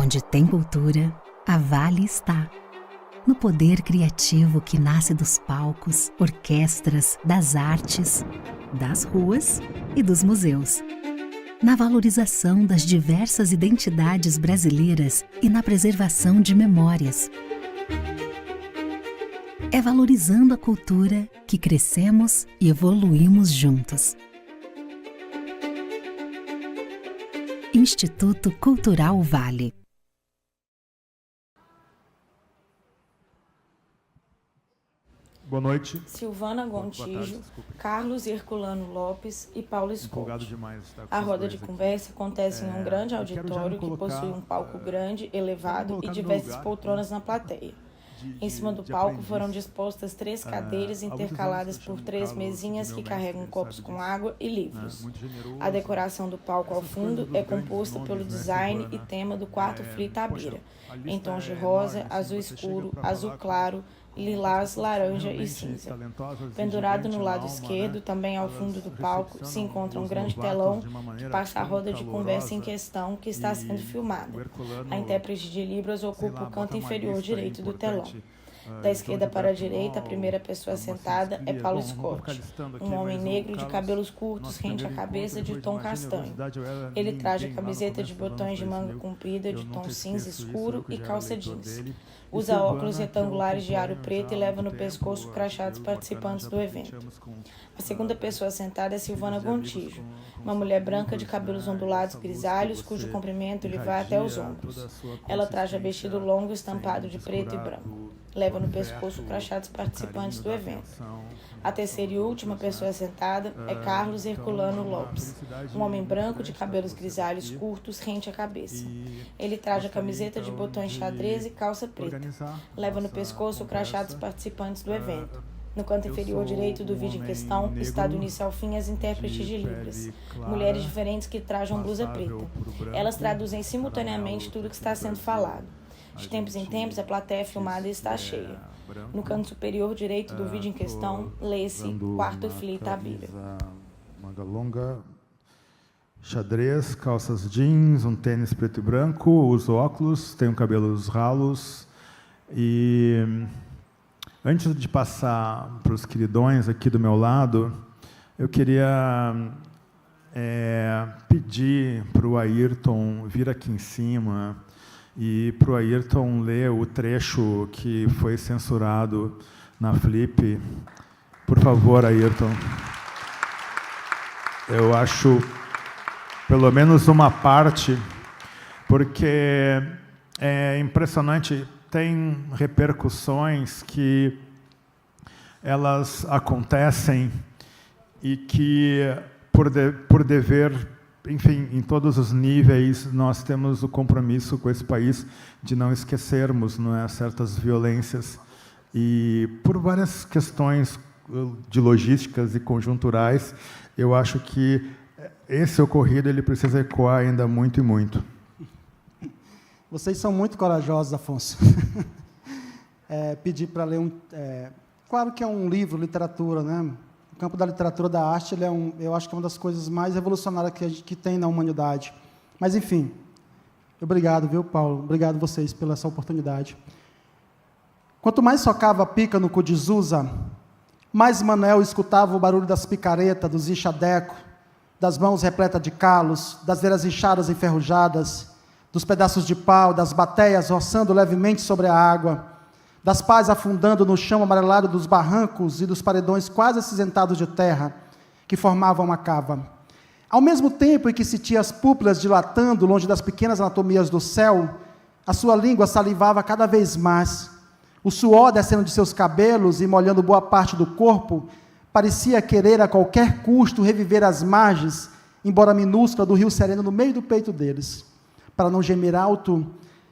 Onde tem cultura, a Vale está. No poder criativo que nasce dos palcos, orquestras, das artes, das ruas e dos museus. Na valorização das diversas identidades brasileiras e na preservação de memórias. É valorizando a cultura que crescemos e evoluímos juntos. Instituto Cultural Vale. Boa noite. Silvana Gontijo, Carlos Herculano Lopes e Paulo Scott. A roda de conversa acontece em um grande auditório que possui um palco grande, elevado e diversas poltronas na plateia. Em cima do palco foram dispostas 3 cadeiras intercaladas por 3 mesinhas que carregam copos com água e livros. A decoração do palco ao fundo é composta pelo design e tema do quarto Free Itabira, em tons de rosa, azul escuro, azul claro, lilás, laranja e cinza. Pendurado no lado esquerdo, também ao fundo do palco, se encontra um grande telão que passa a roda de conversa em questão que está sendo filmada. A intérprete de Libras ocupa o canto inferior direito do telão. Da esquerda para a direita, a primeira pessoa sentada é Paulo Scott, um homem negro de cabelos curtos rente à cabeça de tom castanho. Ele traz a camiseta de botões de manga comprida de tom cinza escuro e calça jeans. Usa óculos retangulares de aro preto e leva no pescoço o crachá dos participantes do evento. A segunda pessoa sentada é Silvana Gontijo, uma mulher branca de cabelos ondulados grisalhos, cujo comprimento lhe vai até os ombros. Ela traja vestido longo estampado de preto e branco. Leva no pescoço o crachá dos participantes do evento. A terceira e última pessoa sentada é Carlos Herculano Lopes, um homem branco de cabelos grisalhos curtos rente à cabeça. Ele traz a camiseta de botões xadrez e calça preta. Leva no pescoço o crachá dos participantes do evento. No canto inferior direito do vídeo em questão está do início ao fim as intérpretes de Libras, mulheres diferentes que trajam blusa preta. Elas traduzem simultaneamente tudo o que está sendo falado. De tempos em tempos, a plateia é filmada e está cheia. No canto superior direito do vídeo em questão, lê-se Quarto Free Itabira. Manga longa, xadrez, calças jeans, um tênis preto e branco, uso óculos, tenho cabelos ralos. E antes de passar para os queridões aqui do meu lado, eu queria pedir para o Ayrton vir aqui em cima e para o Ayrton ler o trecho que foi censurado na Flip. Por favor, Ayrton. Eu acho, pelo menos uma parte, porque é impressionante, tem repercussões que elas acontecem e que, por dever, enfim, em todos os níveis, nós temos o compromisso com esse país de não esquecermos, não é, certas violências. E por várias questões de logísticas e conjunturais, eu acho que esse ocorrido ele precisa ecoar ainda muito e muito. Vocês são muito corajosos, Afonso. Pedir para ler claro que é um livro, literatura, né? O campo da literatura, da arte, ele eu acho que é uma das coisas mais revolucionárias que tem na humanidade. Mas, enfim, obrigado, viu, Paulo? Obrigado vocês pela essa oportunidade. Quanto mais socava a pica no cu de Zusa, mais Manuel escutava o barulho das picaretas, dos enxadecos, das mãos repletas de calos, das veiras inchadas e enferrujadas, dos pedaços de pau, das bateias roçando levemente sobre a água, das pás afundando no chão amarelado dos barrancos e dos paredões quase acinzentados de terra que formavam uma cava. Ao mesmo tempo em que sentia as púpilas dilatando longe das pequenas anatomias do céu, a sua língua salivava cada vez mais. O suor descendo de seus cabelos e molhando boa parte do corpo, parecia querer a qualquer custo reviver as margens, embora minúscula, do rio sereno no meio do peito deles. Para não gemer alto,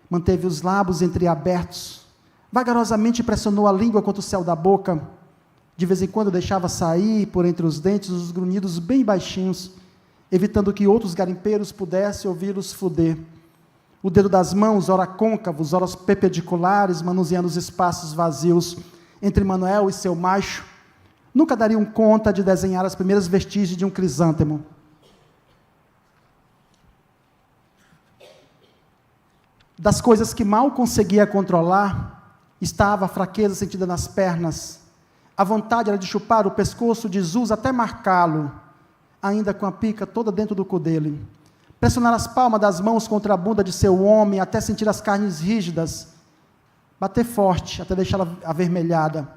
manteve os lábios entreabertos. Vagarosamente pressionou a língua contra o céu da boca. De vez em quando deixava sair, por entre os dentes, os grunhidos bem baixinhos, evitando que outros garimpeiros pudessem ouvi-los fuder. O dedo das mãos, ora côncavos, ora perpendiculares, manuseando os espaços vazios entre Manuel e seu macho, nunca dariam conta de desenhar as primeiras vestígios de um crisântemo. das coisas que mal conseguia controlar, estava a fraqueza sentida nas pernas. A vontade era de chupar o pescoço de Jesus até marcá-lo, ainda com a pica toda dentro do cu dele. Pressionar as palmas das mãos contra a bunda de seu homem, até sentir as carnes rígidas. Bater forte, até deixá-la avermelhada.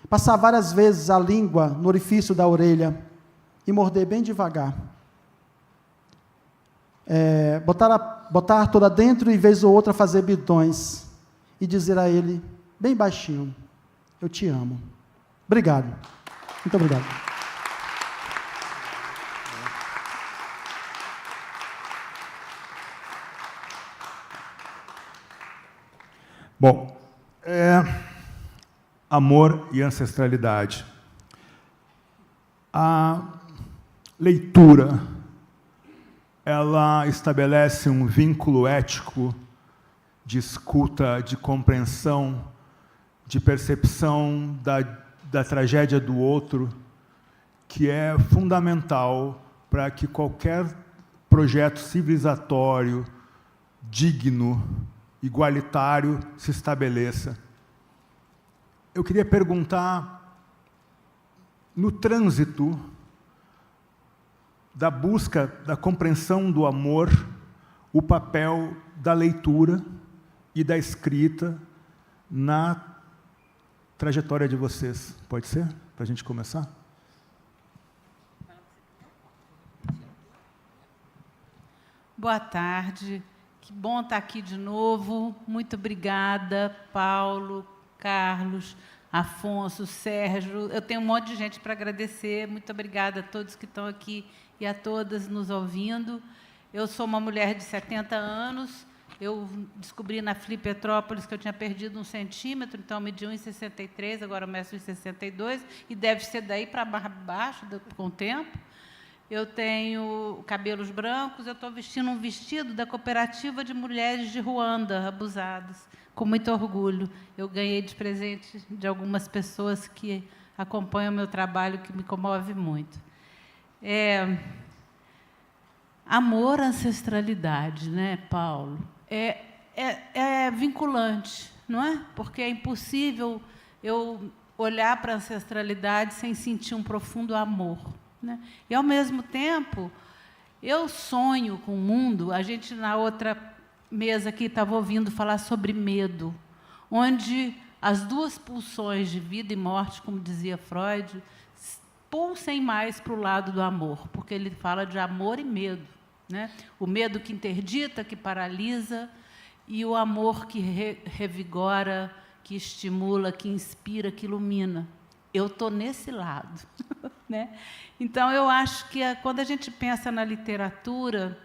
Passar várias vezes a língua no orifício da orelha e morder bem devagar. Botar toda dentro e vez ou outra fazer bidões e dizer a ele, bem baixinho, eu te amo. Obrigado. Muito obrigado. Bom, amor e ancestralidade. A leitura, ela estabelece um vínculo ético de escuta, de compreensão, de percepção da tragédia do outro, que é fundamental para que qualquer projeto civilizatório, digno, igualitário, se estabeleça. Eu queria perguntar, no trânsito da busca, da compreensão do amor, o papel da leitura e da escrita na trajetória de vocês. Pode ser? Para a gente começar? Boa tarde. Que bom estar aqui de novo. Muito obrigada, Paulo, Carlos, Afonso, Sérgio. Eu tenho um monte de gente para agradecer. Muito obrigada a todos que estão aqui e a todas nos ouvindo. Eu sou uma mulher de 70 anos. Eu descobri na Flip Petrópolis que eu tinha perdido 1 centímetro, então eu medi 1,63, agora eu meço 1,62, e deve ser daí para baixo com o tempo. Eu tenho cabelos brancos, eu estou vestindo um vestido da Cooperativa de Mulheres de Ruanda, abusadas, com muito orgulho. Eu ganhei de presente de algumas pessoas que acompanham o meu trabalho, que me comove muito. Amor à ancestralidade, né, Paulo? É vinculante, não é? Porque é impossível eu olhar para a ancestralidade sem sentir um profundo amor. Né? E, ao mesmo tempo, eu sonho com o mundo. A gente, na outra mesa aqui, estava ouvindo falar sobre medo, onde as duas pulsões de vida e morte, como dizia Freud, pulsem mais para o lado do amor, porque ele fala de amor e medo. Né? O medo que interdita, que paralisa, e o amor que revigora, que estimula, que inspira, que ilumina. Eu estou nesse lado. Né? Então, eu acho que quando a gente pensa na literatura,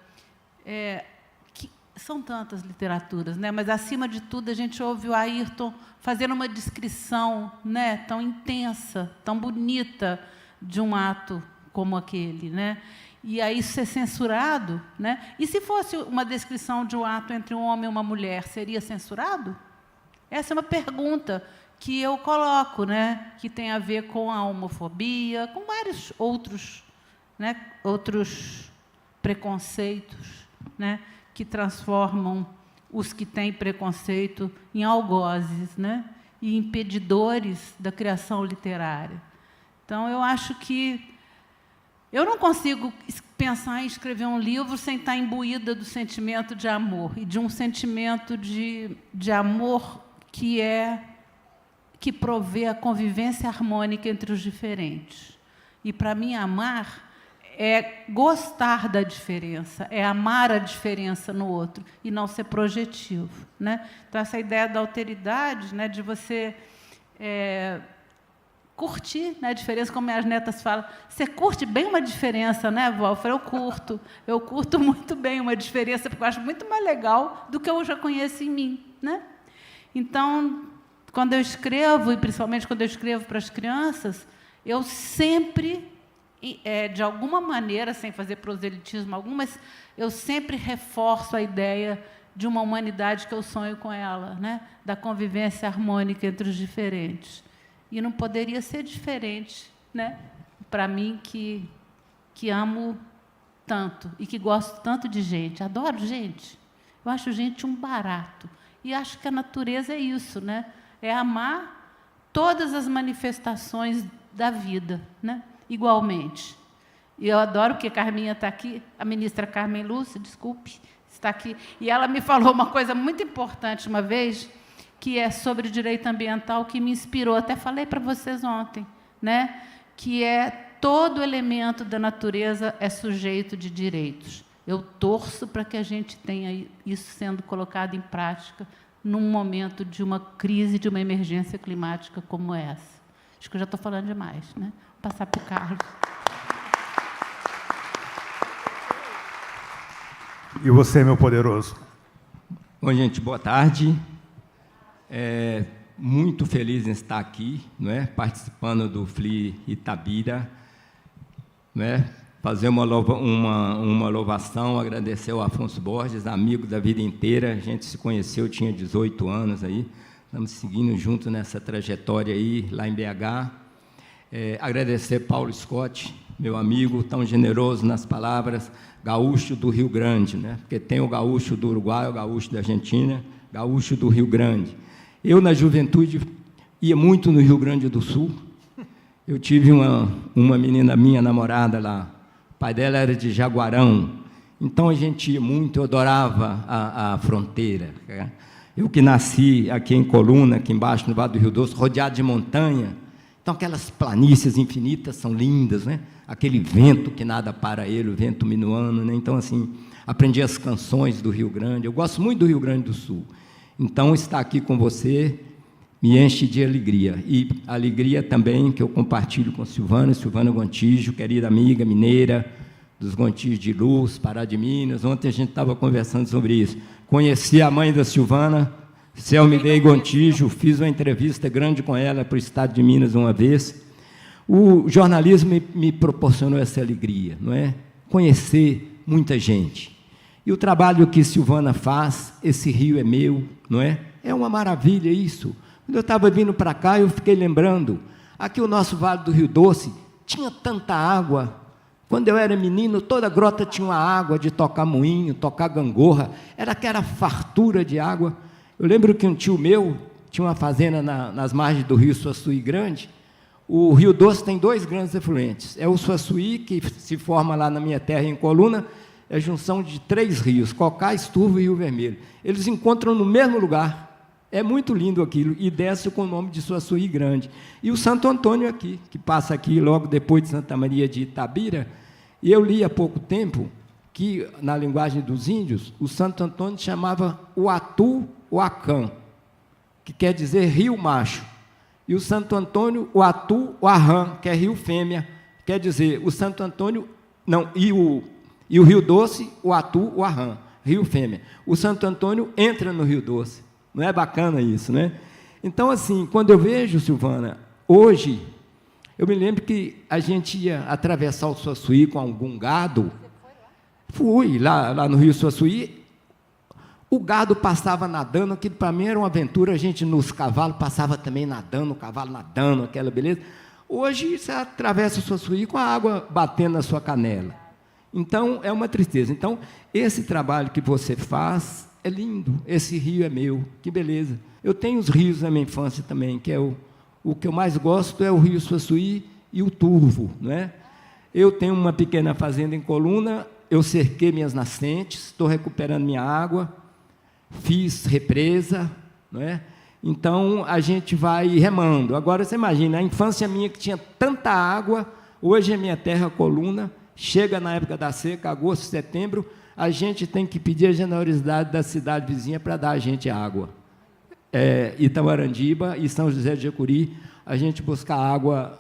que são tantas literaturas, né? Mas, acima de tudo, a gente ouve o Ayrton fazendo uma descrição, né, tão intensa, tão bonita, de um ato como aquele. Né? E aí isso é censurado. Né? E se fosse uma descrição de um ato entre um homem e uma mulher, seria censurado? Essa é uma pergunta que eu coloco, né, que tem a ver com a homofobia, com vários outros, né, outros preconceitos, né, que transformam os que têm preconceito em algozes, né, e impedidores da criação literária. Então, eu acho que eu não consigo pensar em escrever um livro sem estar imbuída do sentimento de amor, e de um sentimento de amor que provê a convivência harmônica entre os diferentes. E, para mim, amar é gostar da diferença, é amar a diferença no outro, e não ser projetivo. Né? Então, essa ideia da alteridade, né, de você curtir, né, a diferença, como minhas netas falam, você curte bem uma diferença, né, vó? Eu falei, eu curto muito bem uma diferença, porque eu acho muito mais legal do que eu já conheço em mim. Né? Então, quando eu escrevo, e principalmente quando eu escrevo para as crianças, eu sempre, de alguma maneira, sem fazer proselitismo algum, mas eu sempre reforço a ideia de uma humanidade que eu sonho com ela, né? Da convivência harmônica entre os diferentes. E não poderia ser diferente, né? Para mim, que amo tanto e que gosto tanto de gente, adoro gente. Eu acho gente um barato. E acho que a natureza é isso, né? É amar todas as manifestações da vida, né? Igualmente. E eu adoro que a Carminha está aqui, a ministra Carmen Lúcia, desculpe, está aqui. E ela me falou uma coisa muito importante uma vez, que é sobre direito ambiental, que me inspirou. Até falei para vocês ontem, né? Que é todo elemento da natureza é sujeito de direitos. Eu torço para que a gente tenha isso sendo colocado em prática num momento de uma crise, de uma emergência climática como essa. Acho que eu já estou falando demais, né? Vou passar para o Carlos. E você, meu poderoso? Bom, gente, boa tarde. Muito feliz em estar aqui, não é? Participando do FLI Itabira, não é? Fazer uma louvação, agradecer ao Afonso Borges, amigo da vida inteira. A gente se conheceu, tinha 18 anos aí, estamos seguindo juntos nessa trajetória aí, lá em BH. Agradecer Paulo Scott, meu amigo, tão generoso nas palavras, gaúcho do Rio Grande, né? Porque tem o gaúcho do Uruguai, o gaúcho da Argentina, gaúcho do Rio Grande. Eu, na juventude, ia muito no Rio Grande do Sul. Eu tive uma menina minha, namorada lá, o pai dela era de Jaguarão, então a gente ia muito, eu adorava a fronteira. Eu que nasci aqui em Coluna, aqui embaixo, no Vale do Rio Doce, rodeado de montanha, então aquelas planícies infinitas são lindas, né? Aquele vento que nada para ele, o vento minuano, né? Então, assim, aprendi as canções do Rio Grande, eu gosto muito do Rio Grande do Sul. Então, estar aqui com você me enche de alegria. E alegria também que eu compartilho com Silvana Gontijo, querida amiga mineira, dos Gontijo de Luz, Pará de Minas. Ontem a gente estava conversando sobre isso. Conheci a mãe da Silvana, Selmidei Gontijo, fiz uma entrevista grande com ela para o Estado de Minas uma vez. O jornalismo me proporcionou essa alegria, não é? Conhecer muita gente. E o trabalho que Silvana faz, esse rio é meu, não é? É uma maravilha isso. Quando eu estava vindo para cá, eu fiquei lembrando, aqui o nosso Vale do Rio Doce tinha tanta água. Quando eu era menino, toda grota tinha uma água de tocar moinho, tocar gangorra, era aquela fartura de água. Eu lembro que um tio meu tinha uma fazenda nas margens do rio Suaçuí Grande. O Rio Doce tem 2 grandes efluentes, é o Suaçuí, que se forma lá na minha terra, em Coluna, é a junção de 3 rios, Cocais, Turvo e Rio Vermelho. Eles encontram no mesmo lugar. É muito lindo aquilo, e desce com o nome de Suaçuí Grande. E o Santo Antônio aqui, que passa aqui logo depois de Santa Maria de Itabira, e eu li há pouco tempo que, na linguagem dos índios, o Santo Antônio chamava Uatu Uacã, que quer dizer rio macho, e o Santo Antônio Uatu Uarrã, que é rio fêmea, quer dizer, o Santo Antônio, não, e o Rio Doce, Uatu Uarrã, rio fêmea. O Santo Antônio entra no Rio Doce. Não é bacana isso, né? Então, assim, quando eu vejo, Silvana, hoje, eu me lembro que a gente ia atravessar o Suaçuí com algum gado. Fui lá no Rio Suaçuí, o gado passava nadando, aquilo para mim era uma aventura, a gente nos cavalos passava também nadando, o cavalo nadando, aquela beleza. Hoje, você atravessa o Suaçuí com a água batendo na sua canela. Então, é uma tristeza. Então, esse trabalho que você faz é lindo, esse rio é meu, que beleza. Eu tenho os rios na minha infância também, que é o que eu mais gosto é o Rio Suaçuí e o Turvo, não é? Eu tenho uma pequena fazenda em Coluna, eu cerquei minhas nascentes, estou recuperando minha água, fiz represa, não é? Então, a gente vai remando. Agora, você imagina, a infância minha que tinha tanta água, hoje a minha terra Coluna, chega na época da seca, agosto, setembro, a gente tem que pedir a generosidade da cidade vizinha para dar a gente água. Itamarandiba e São José de Jacuri, a gente busca água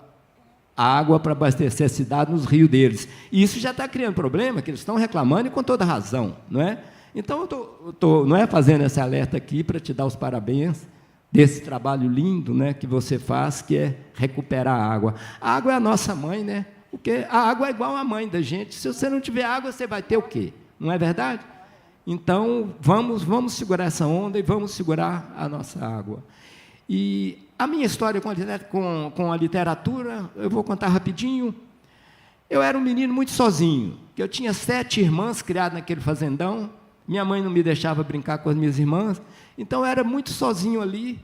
para abastecer a cidade nos rios deles. E isso já está criando problema, que eles estão reclamando, e com toda razão, não é? Então, eu estou não é fazendo esse alerta aqui para te dar os parabéns desse trabalho lindo, né, que você faz, que é recuperar a água. A água é a nossa mãe, né? Porque a água é igual a mãe da gente. Se você não tiver água, você vai ter o quê? Não é verdade? Então, vamos segurar essa onda e vamos segurar a nossa água. E a minha história com a literatura, eu vou contar rapidinho. Eu era um menino muito sozinho, que eu tinha 7 irmãs criadas naquele fazendão, Minha mãe não me deixava brincar com as minhas irmãs, então eu era muito sozinho ali,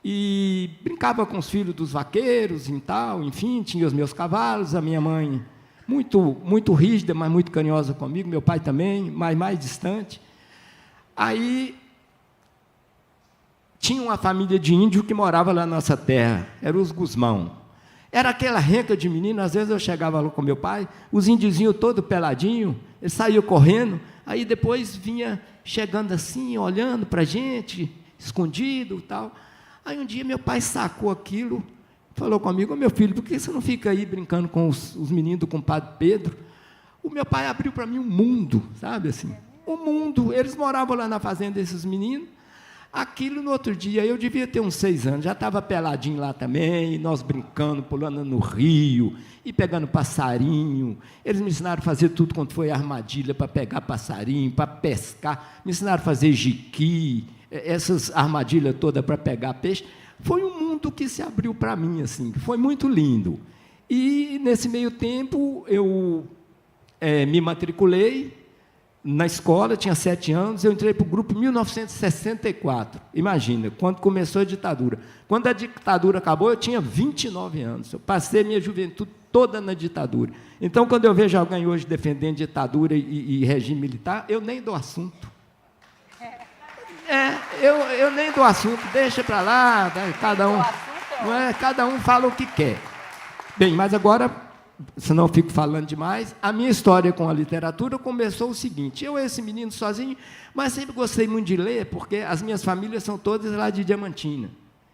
e brincava com os filhos dos vaqueiros e tal, enfim, tinha os meus cavalos, a minha mãe muito rígida, mas muito carinhosa comigo, meu pai também, mas mais distante. Aí, tinha uma família de índio que morava lá na nossa terra, eram os Guzmão. Era aquela renca de menino, às vezes eu chegava lá com meu pai, os índiozinhos todo peladinho, eles saíam correndo, aí depois vinha chegando assim, olhando para a gente, escondido e tal. Aí um dia meu pai sacou aquilo, falou comigo: meu filho, por que você não fica aí brincando com os meninos do compadre Pedro? O meu pai abriu para mim um mundo, sabe assim, um mundo. Eles moravam lá na fazenda, esses meninos. Aquilo, no outro dia, eu devia ter uns 6 anos, já estava peladinho lá também, e nós brincando, pulando no rio, e pegando passarinho. Eles me ensinaram a fazer tudo quanto foi armadilha para pegar passarinho, para pescar, me ensinaram a fazer jiqui, essas armadilhas todas para pegar peixe. Foi um mundo que se abriu para mim, assim, foi muito lindo. E, nesse meio tempo, eu me matriculei na escola, tinha 7 anos, eu entrei para o grupo em 1964. Imagina, quando começou a ditadura. Quando a ditadura acabou, eu tinha 29 anos. Eu passei minha juventude toda na ditadura. Então, quando eu vejo alguém hoje defendendo ditadura e regime militar, eu nem dou assunto. Eu nem dou assunto, deixa para lá, cada um fala o que quer. Bem, mas agora, senão eu fico falando demais, a minha história com a literatura começou o seguinte: eu, esse menino sozinho, mas sempre gostei muito de ler, porque as minhas famílias são todas lá de Diamantina.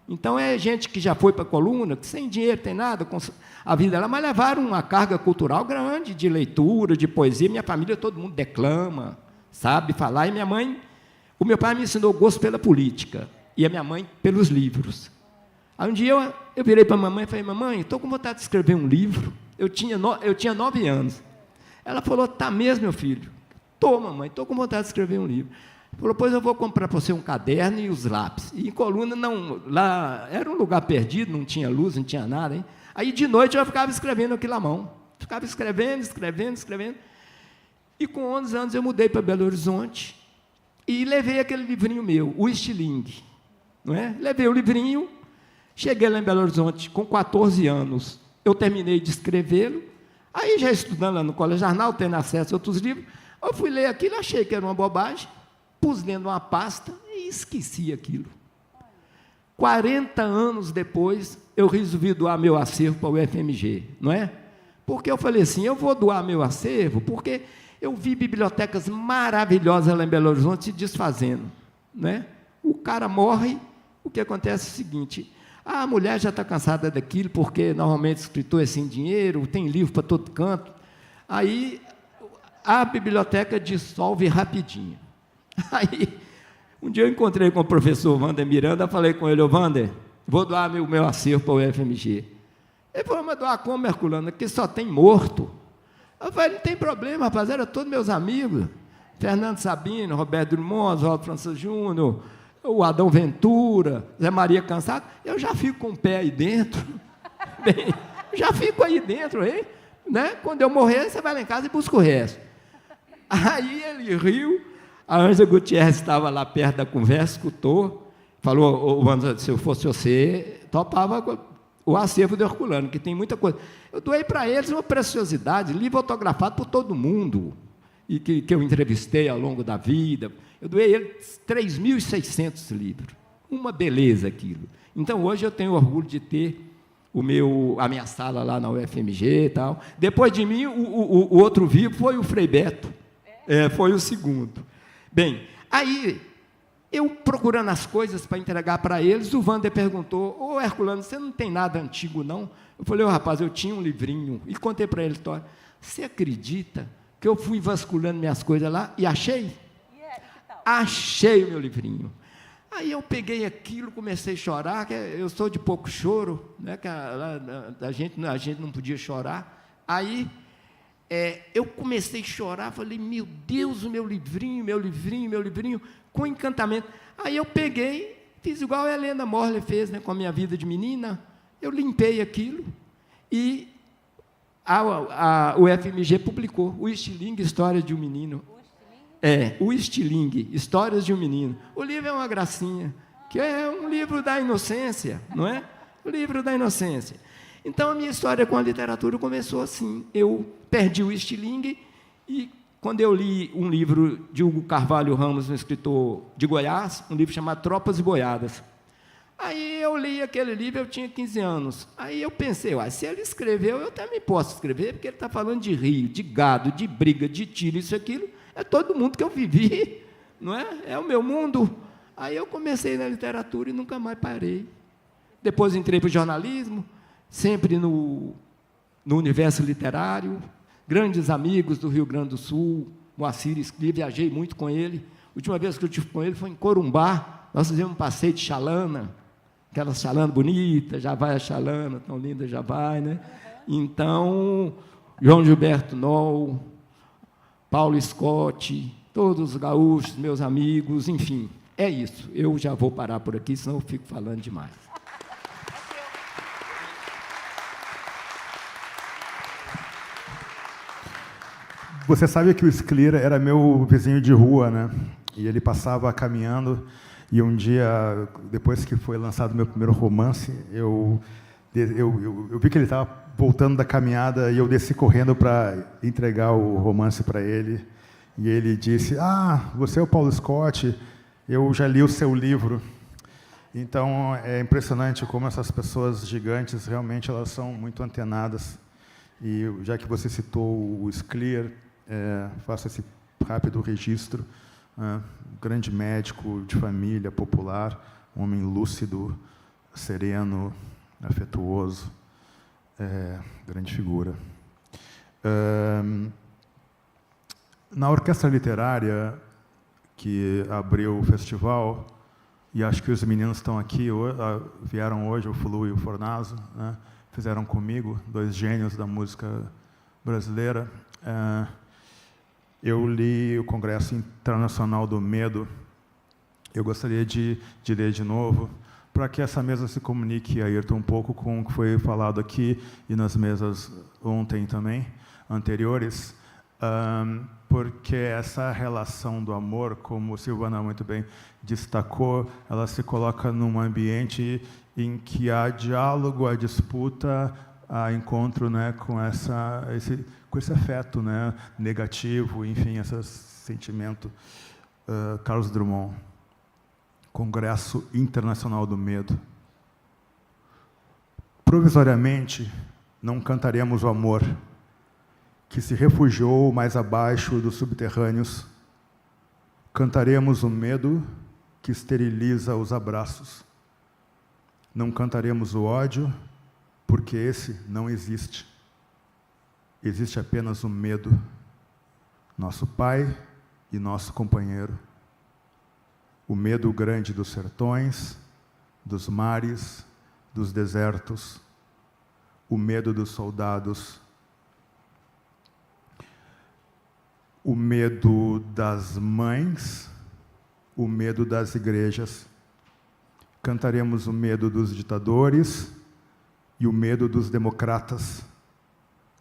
Então, é gente que já foi para a coluna, que sem dinheiro tem nada, com a vida lá, mas levaram uma carga cultural grande de leitura, de poesia. Minha família, todo mundo declama, sabe falar, e minha mãe, o meu pai me ensinou gosto pela política, e a minha mãe pelos livros. Aí um dia eu virei para a mamãe e falei: mamãe, estou com vontade de escrever um livro. Eu tinha 9 anos. Ela falou: tá mesmo, meu filho? Tô, mamãe, estou com vontade de escrever um livro. Falou: pois eu vou comprar para você um caderno e os lápis. E em coluna, não, lá era um lugar perdido, não tinha luz, não tinha nada, hein? Aí de noite eu ficava escrevendo aquilo à mão. Ficava escrevendo. E com 11 anos eu mudei para Belo Horizonte e levei aquele livrinho meu, o Estilingue. Não é? Levei o livrinho, cheguei lá em Belo Horizonte com 14 anos. Eu terminei de escrevê-lo, aí já estudando lá no Colégio Jornal, tendo acesso a outros livros, eu fui ler aquilo, achei que era uma bobagem, pus dentro de uma pasta e esqueci aquilo. 40 anos depois, eu resolvi doar meu acervo para o UFMG, não é? Porque eu falei assim: eu vou doar meu acervo, porque eu vi bibliotecas maravilhosas lá em Belo Horizonte se desfazendo, não é? O cara morre, o que acontece é o seguinte: a mulher já está cansada daquilo, porque normalmente o escritor é sem dinheiro, tem livro para todo canto. Aí a biblioteca dissolve rapidinho. Aí, um dia eu encontrei com o professor Wander Miranda, falei com ele: ô Wander, vou doar meu acervo para o UFMG. Ele falou: mas doar como, Herculano? Aqui só tem morto. Eu falei: não tem problema, rapaz, eram todos meus amigos. Fernando Sabino, Roberto Drummond, Oswaldo França Júnior, o Adão Ventura, Zé Maria Cansado. Eu já fico com o pé aí dentro. Bem, já fico aí dentro, hein? Né? Quando eu morrer, você vai lá em casa e busca o resto. Aí ele riu, a Ângela Gutierrez estava lá perto da conversa, escutou, falou: Wanda, se eu fosse você, topava o acervo do Herculano, que tem muita coisa. Eu doei para eles uma preciosidade, livro autografado por todo mundo, e que eu entrevistei ao longo da vida. Eu doei eles 3.600 livros. Uma beleza aquilo. Então, hoje eu tenho orgulho de ter a minha sala lá na UFMG e tal. Depois de mim, o outro vivo foi o Frei Beto. Foi o segundo. Bem, aí, eu procurando as coisas para entregar para eles, o Wander perguntou: ô Herculano, você não tem nada antigo, não? Eu falei: ô rapaz, eu tinha um livrinho. E contei para ele a história. Você acredita que eu fui vasculhando minhas coisas lá e achei? Achei o meu livrinho. Aí eu peguei aquilo, comecei a chorar, que eu sou de pouco choro, né, que a gente não podia chorar. Aí eu comecei a chorar, falei: meu Deus, o meu livrinho, com encantamento. Aí eu peguei, fiz igual a Helena Morley fez, né, com a minha vida de menina, eu limpei aquilo e o FMG publicou o Estilingue, História de um Menino. O Estilingue, Histórias de um Menino. O livro é uma gracinha, que é um livro da inocência, não é? O livro da inocência. Então, a minha história com a literatura começou assim. Eu perdi o estilingue e, quando eu li um livro de Hugo Carvalho Ramos, um escritor de Goiás, um livro chamado Tropas e Boiadas. Aí eu li aquele livro, eu tinha 15 anos. Aí eu pensei, se ele escreveu, eu também posso escrever, porque ele está falando de rio, de gado, de briga, de tiro, isso e aquilo. É todo mundo que eu vivi, não é? É o meu mundo. Aí eu comecei na literatura e nunca mais parei. Depois entrei para o jornalismo, sempre no universo literário, grandes amigos do Rio Grande do Sul, Moacir Escrivá, viajei muito com ele. A última vez que eu estive com ele foi em Corumbá, nós fizemos um passeio de chalana, aquela chalana bonita, já vai a chalana, tão linda já vai, né? Então, João Gilberto Noll, Paulo Scott, todos os gaúchos, meus amigos, enfim, é isso. Eu já vou parar por aqui, senão eu fico falando demais. Você sabe que o Sclir era meu vizinho de rua, né? E ele passava caminhando, e um dia, depois que foi lançado meu primeiro romance, eu vi que ele estava voltando da caminhada, e eu desci correndo para entregar o romance para ele. E ele disse, você é o Paulo Scott, eu já li o seu livro. Então, é impressionante como essas pessoas gigantes, realmente, elas são muito antenadas. E, já que você citou o Sclir, faço esse rápido registro. Grande médico de família, popular, um homem lúcido, sereno, afetuoso, grande figura. Na orquestra literária que abriu o festival, e acho que os meninos estão aqui, vieram hoje, o Flu e o Fornazo, né? Fizeram comigo, 2 gênios da música brasileira. Eu li o Congresso Internacional do Medo. Eu gostaria de ler de novo, para que essa mesa se comunique, Ayrton, um pouco com o que foi falado aqui e nas mesas ontem também, anteriores, porque essa relação do amor, como Silvana muito bem destacou, ela se coloca num ambiente em que há diálogo, há disputa, há encontro, né, com esse afeto, né, negativo, enfim, esse sentimento. Carlos Drummond, Congresso Internacional do Medo. Provisoriamente, não cantaremos o amor que se refugiou mais abaixo dos subterrâneos. Cantaremos o medo que esteriliza os abraços. Não cantaremos o ódio, porque esse não existe. Existe apenas o medo, nosso pai e nosso companheiro. O medo grande dos sertões, dos mares, dos desertos. O medo dos soldados. O medo das mães, o medo das igrejas. Cantaremos o medo dos ditadores e o medo dos democratas.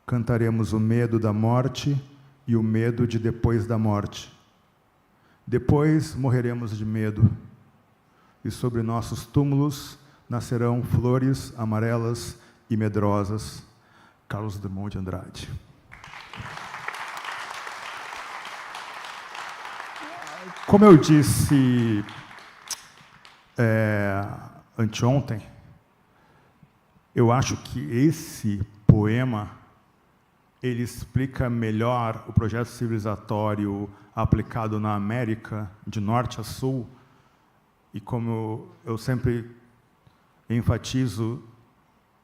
Cantaremos o medo da morte e o medo de depois da morte. Depois morreremos de medo, e sobre nossos túmulos nascerão flores amarelas e medrosas. Carlos Drummond de Andrade. Como eu disse anteontem, eu acho que esse poema ele explica melhor o projeto civilizatório aplicado na América, de norte a sul, e como eu sempre enfatizo,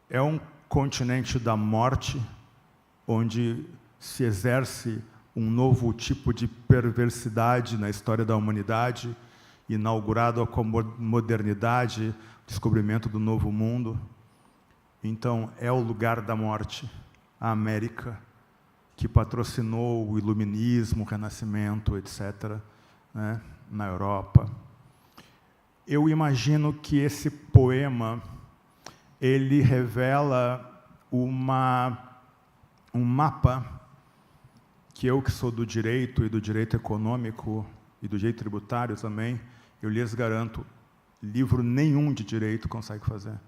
é um continente da morte, onde se exerce um novo tipo de perversidade na história da humanidade, inaugurado com a modernidade, descobrimento do novo mundo. Então, é o lugar da morte, a América, que patrocinou o iluminismo, o renascimento, etc., né, na Europa. Eu imagino que esse poema ele revela um mapa que eu, que sou do direito e do direito econômico e do direito tributário também, eu lhes garanto, livro nenhum de direito consegue fazer.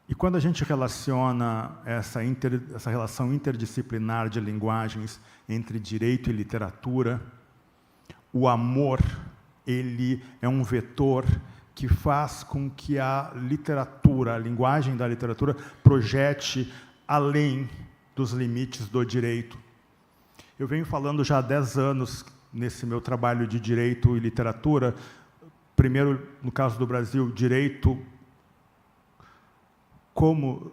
E quando a gente relaciona essa relação interdisciplinar de linguagens entre direito e literatura, o amor, ele é um vetor que faz com que a literatura, a linguagem da literatura, projete além dos limites do direito. Eu venho falando já há 10 anos, nesse meu trabalho de direito e literatura, primeiro, no caso do Brasil, direito como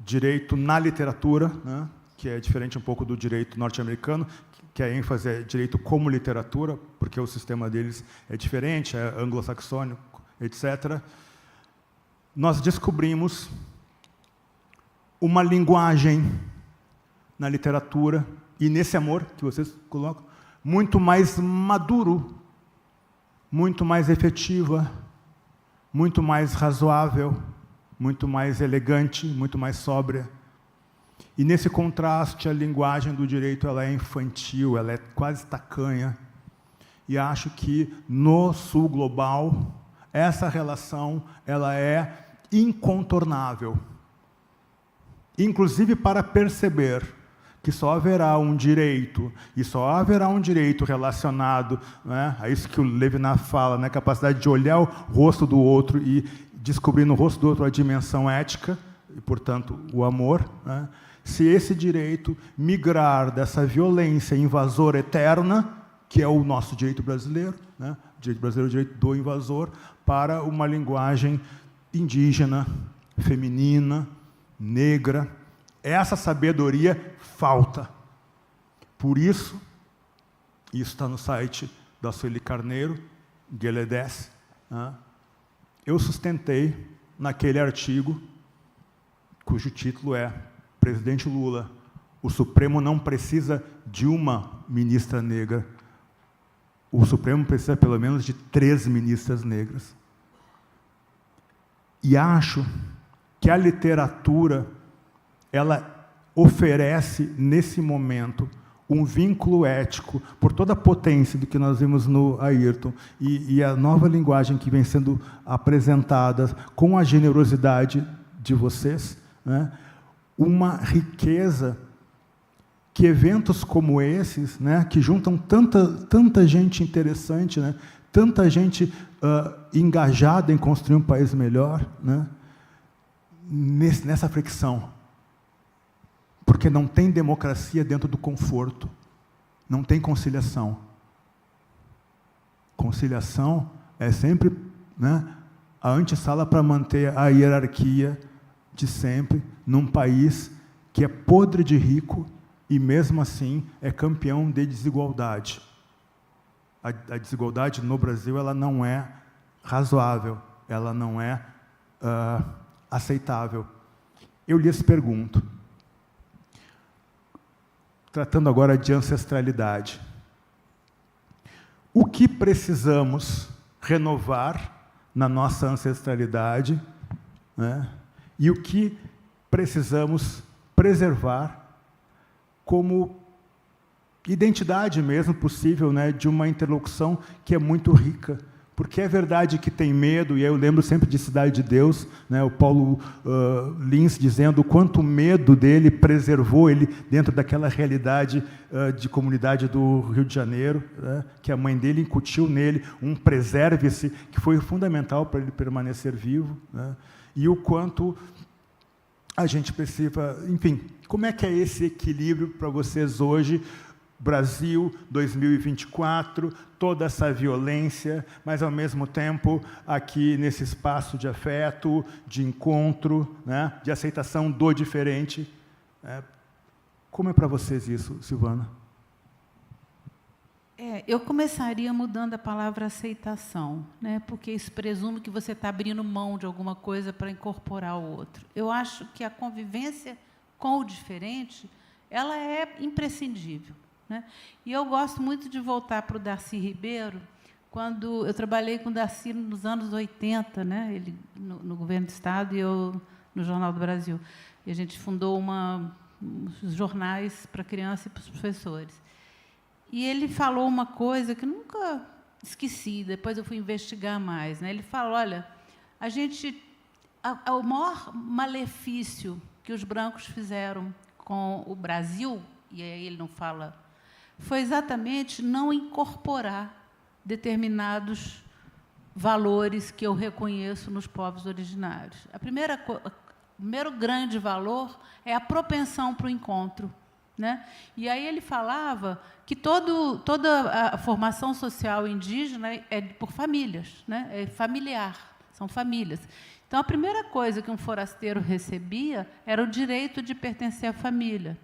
direito na literatura, né, que é diferente um pouco do direito norte-americano, que a ênfase é direito como literatura, porque o sistema deles é diferente, é anglo-saxônico, etc. Nós descobrimos uma linguagem na literatura e nesse amor que vocês colocam, muito mais maduro, muito mais efetiva, muito mais razoável, muito mais elegante, muito mais sóbria. E, nesse contraste, a linguagem do direito ela é infantil, ela é quase tacanha. E acho que, no sul global, essa relação ela é incontornável. Inclusive para perceber que só haverá um direito, e só haverá um direito relacionado, né, a isso que o Levinas fala, né, a capacidade de olhar o rosto do outro e descobrir no rosto do outro a dimensão ética, e, portanto, o amor, né, se esse direito migrar dessa violência invasora eterna, que é o nosso direito brasileiro, né, o direito brasileiro é o direito do invasor, para uma linguagem indígena, feminina, negra, essa sabedoria falta. Por isso está no site da Sueli Carneiro, Gueledés, né? Eu sustentei naquele artigo, cujo título é Presidente Lula, o Supremo não precisa de uma ministra negra, o Supremo precisa pelo menos de 3 ministras negras. E acho que a literatura ela oferece, nesse momento, um vínculo ético, por toda a potência do que nós vimos no Ayrton, e a nova linguagem que vem sendo apresentada, com a generosidade de vocês, né, uma riqueza que eventos como esses, né, que juntam tanta gente interessante, né, tanta gente engajada em construir um país melhor, né, nessa fricção. Porque não tem democracia dentro do conforto. Não tem conciliação. Conciliação é sempre, né, a antessala para manter a hierarquia de sempre num país que é podre de rico e, mesmo assim, é campeão de desigualdade. A desigualdade no Brasil ela não é razoável, ela não é aceitável. Eu lhes pergunto, tratando agora de ancestralidade, o que precisamos renovar na nossa ancestralidade, né, e o que precisamos preservar como identidade mesmo possível, né, de uma interlocução que é muito rica. Porque é verdade que tem medo, e eu lembro sempre de Cidade de Deus, né, o Paulo Lins dizendo o quanto o medo dele preservou ele dentro daquela realidade de comunidade do Rio de Janeiro, né, que a mãe dele incutiu nele um preserve-se, que foi fundamental para ele permanecer vivo, né, e o quanto a gente precisa... Enfim, como é que é esse equilíbrio para vocês hoje, Brasil 2024, toda essa violência, mas, ao mesmo tempo, aqui nesse espaço de afeto, de encontro, né, de aceitação do diferente. Como é para vocês isso, Silvana? Eu começaria mudando a palavra aceitação, né, porque isso presume que você está abrindo mão de alguma coisa para incorporar o outro. Eu acho que a convivência com o diferente ela é imprescindível. Né? E eu gosto muito de voltar para o Darcy Ribeiro, quando eu trabalhei com o Darcy nos anos 80, né? Ele no governo do Estado e eu no Jornal do Brasil. E a gente fundou uns jornais para criança e para os professores. E ele falou uma coisa que nunca esqueci, depois eu fui investigar mais, né? Ele falou, olha, o maior malefício que os brancos fizeram com o Brasil, e aí ele não fala, foi exatamente não incorporar determinados valores que eu reconheço nos povos originários. O primeiro grande valor é a propensão para o encontro, né? E aí ele falava que toda a formação social indígena é por famílias, né? É familiar, são famílias. Então, a primeira coisa que um forasteiro recebia era o direito de pertencer à família.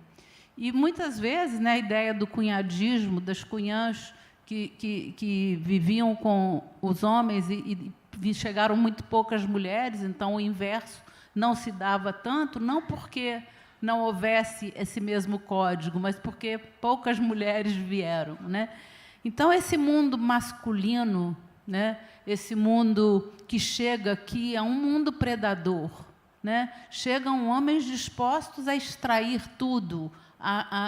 E, muitas vezes, né, a ideia do cunhadismo, das cunhãs que viviam com os homens e chegaram muito poucas mulheres, então o inverso não se dava tanto, não porque não houvesse esse mesmo código, mas porque poucas mulheres vieram, né? Então, esse mundo masculino, né, esse mundo que chega aqui é um mundo predador, né? Chegam homens dispostos a extrair tudo,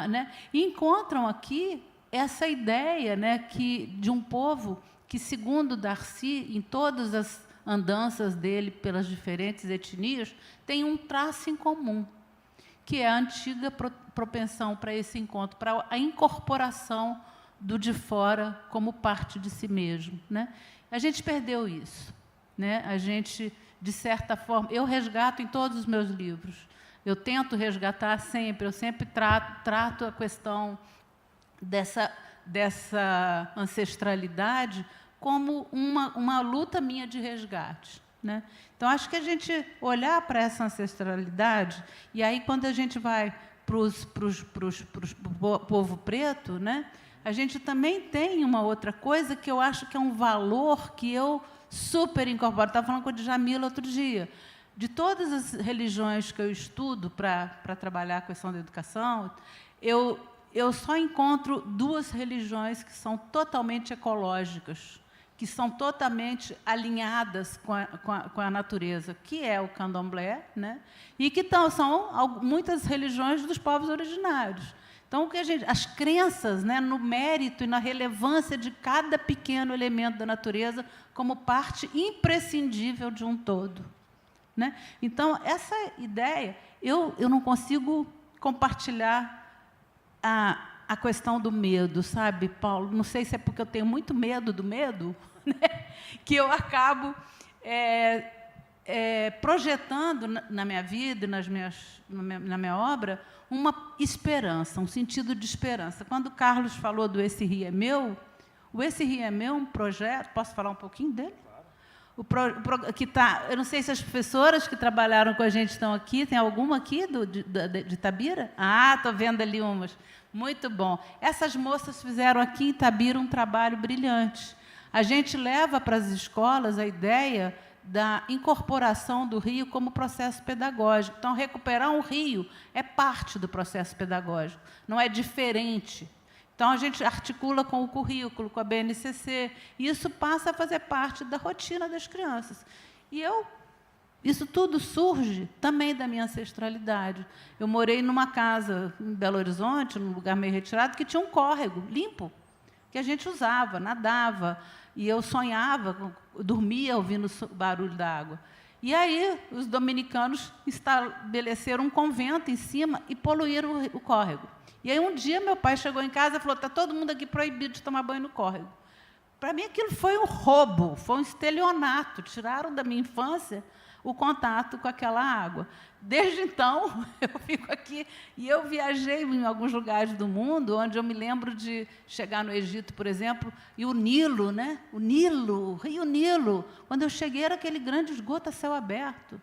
né? E encontram aqui essa ideia, né, de um povo que, segundo Darcy, em todas as andanças dele pelas diferentes etnias, tem um traço em comum, que é a antiga propensão para esse encontro, para a incorporação do de fora como parte de si mesmo, né? A gente perdeu isso, né? A gente, de certa forma, eu resgato em todos os meus livros, eu tento resgatar sempre, eu sempre trato a questão dessa ancestralidade como uma luta minha de resgate, né? Então, acho que a gente olhar para essa ancestralidade, e aí, quando a gente vai para o povo preto, né, a gente também tem uma outra coisa que eu acho que é um valor que eu super incorporo. Estava falando com a Djamila outro dia. De todas as religiões que eu estudo para trabalhar a questão da educação, eu só encontro 2 religiões que são totalmente ecológicas, que são totalmente alinhadas com a natureza, que é o candomblé, né? E que são muitas religiões dos povos originários. Então, as crenças, né, no mérito e na relevância de cada pequeno elemento da natureza como parte imprescindível de um todo, né? Então, essa ideia, eu não consigo compartilhar a questão do medo, sabe, Paulo? Não sei se é porque eu tenho muito medo do medo, né, que eu acabo projetando na minha vida, na minha obra, uma esperança, um sentido de esperança. Quando o Carlos falou do Esse Rio é Meu, o Esse Rio é Meu é um projeto, posso falar um pouquinho dele? Eu não sei se as professoras que trabalharam com a gente estão aqui, tem alguma aqui de Itabira? Ah, estou vendo ali umas. Muito bom. Essas moças fizeram aqui em Itabira um trabalho brilhante. A gente leva para as escolas a ideia da incorporação do rio como processo pedagógico. Então, recuperar um rio é parte do processo pedagógico, não é diferente. Então, a gente articula com o currículo, com a BNCC, e isso passa a fazer parte da rotina das crianças. E isso tudo surge também da minha ancestralidade. Eu morei numa casa em Belo Horizonte, num lugar meio retirado, que tinha um córrego limpo, que a gente usava, nadava, e eu sonhava, dormia ouvindo o barulho da água. E aí, os dominicanos estabeleceram um convento em cima e poluíram o córrego. E aí, um dia, meu pai chegou em casa e falou, está todo mundo aqui proibido de tomar banho no córrego. Para mim, aquilo foi um roubo, foi um estelionato. Tiraram da minha infância o contato com aquela água. Desde então, eu fico aqui, e eu viajei em alguns lugares do mundo, onde eu me lembro de chegar no Egito, por exemplo, e o Nilo, né? O Rio Nilo. Quando eu cheguei, era aquele grande esgoto a céu aberto.